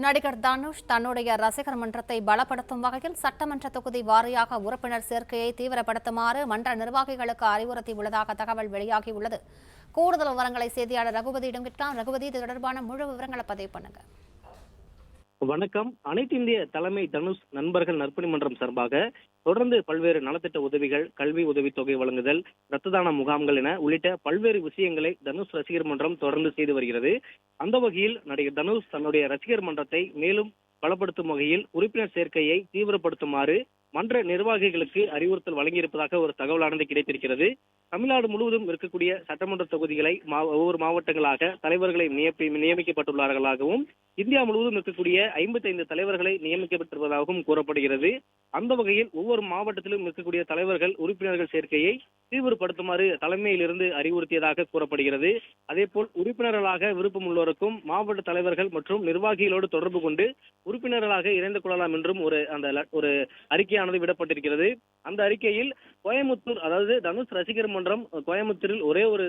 நடிகர் தனுஷ் தன்னுடைய ரசிகர் மன்றத்தை பலப்படுத்தும் வகையில் சட்டமன்ற தொகுதி வாரியாக உறுப்பினர் சேர்க்கையை தீவிரப்படுத்துமாறு மன்ற நிர்வாகிகளுக்கு அறிவுறுத்தியுள்ளதாக தகவல் வெளியாகியுள்ளது. கூடுதல் விவரங்களை செய்தியாளர் ரகுபதியிடம் கேட்கலாம். ரகுபதி, இது தொடர்பான முழு விவரங்களை பதிவு பண்ணுங்க. வணக்கம். அனைத்து இந்திய தலைமை தனுஷ் நண்பர்கள் நற்பணி மன்றம் சார்பாக தொடர்ந்து பல்வேறு நலத்திட்ட உதவிகள், கல்வி உதவித்தொகை வழங்குதல், இரத்த தான முகாம்கள் என உள்ளிட்ட பல்வேறு விஷயங்களை தனுஷ் ரசிகர் மன்றம் தொடர்ந்து செய்து வருகிறது. அந்த வகையில் நடிகர் தனுஷ் தன்னுடைய ரசிகர் மன்றத்தை மேலும் பலப்படுத்தும் வகையில் உறுப்பினர் சேர்க்கையை தீவிரப்படுத்துமாறு மன்ற நிர்வாகிகளுக்கு அறிவுறுத்தல் வழங்கியிருப்பதாக ஒரு தகவலானது கிடைத்திருக்கிறது. தமிழ்நாடு முழுவதும் இருக்கக்கூடிய சட்டமன்ற தொகுதிகளை ஒவ்வொரு மாவட்டங்களாக தலைவர்களை நியமிக்கப்பட்டுள்ளார்களாகவும் இந்தியா முழுவதும் இருக்கக்கூடிய 55 தலைவர்களை நியமிக்கப்பட்டிருப்பதாகவும் கூறப்படுகிறது. அந்த வகையில் ஒவ்வொரு மாவட்டத்திலும் இருக்கக்கூடிய தலைவர்கள் உறுப்பினர்கள் சேர்க்கையை தீவிரப்படுத்துமாறு தலைமையிலிருந்து அறிவுறுத்தியதாக கூறப்படுகிறது. அதேபோல் உறுப்பினர்களாக விருப்பம் உள்ளோருக்கும் மாவட்ட தலைவர்கள் மற்றும் நிர்வாகிகளோடு தொடர்பு கொண்டு உறுப்பினர்களாக இணைந்து கொள்ளலாம் என்றும் ஒரு அறிக்கையானது விடப்பட்டிருக்கிறது. அந்த அறிக்கையில் கோயமுத்தூர், அதாவது தனுஷ் ரசிகர் மன்றம் கோயமுத்தூரில் ஒரே ஒரு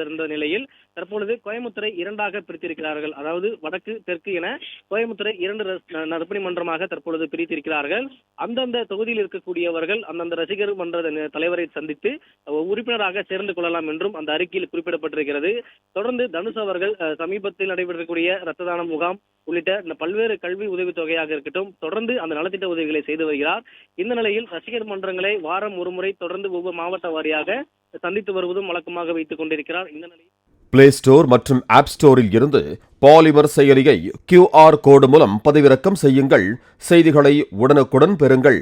இருந்த நிலையில் தற்பொழுது கோயமுத்தூரை இரண்டாக பிரித்திருக்கிறார்கள். அதாவது வடக்கு தெற்கு என கோயமுத்தூரை 2 நற்பணி மன்றமாக தற்பொழுது பிரித்திருக்கிறார்கள். அந்தந்த தொகுதியில் இருக்கக்கூடியவர்கள் அந்தந்த ரசிகர் மன்ற தலைவரை சந்தித்து உறுப்பினராக சேர்ந்து கொள்ளலாம் என்றும் அந்த அறிக்கையில் குறிப்பிடப்பட்டிருக்கிறது. தொடர்ந்து தனுஷ் அவர்கள் சமீபத்தில் நடைபெறக்கூடிய இரத்த தான முகாம் உள்ளிட்ட பல்வேறு கல்வி உதவித்தொகையாக இருக்கட்டும் தொடர்ந்து அந்த நலத்திட்ட உதவிகளை செய்து வருகிறார். இந்த நிலையில் ரசிகர் மன்றங்களை வாரம் ஒருமுறை தொடர்ந்து ஒவ்வொரு மாவட்ட வாரியாக சந்தித்து வருவதும் வழக்கமாக வைத்துக் கொண்டிருக்கிறார். இந்த நிலையில் பிளே ஸ்டோர் மற்றும் ஆப் ஸ்டோரில் இருந்து பாலிமர் செயலியை QR கோடு மூலம் பதிவிறக்கம் செய்யுங்கள். செய்திகளை உடனுக்குடன் பெறுங்கள்.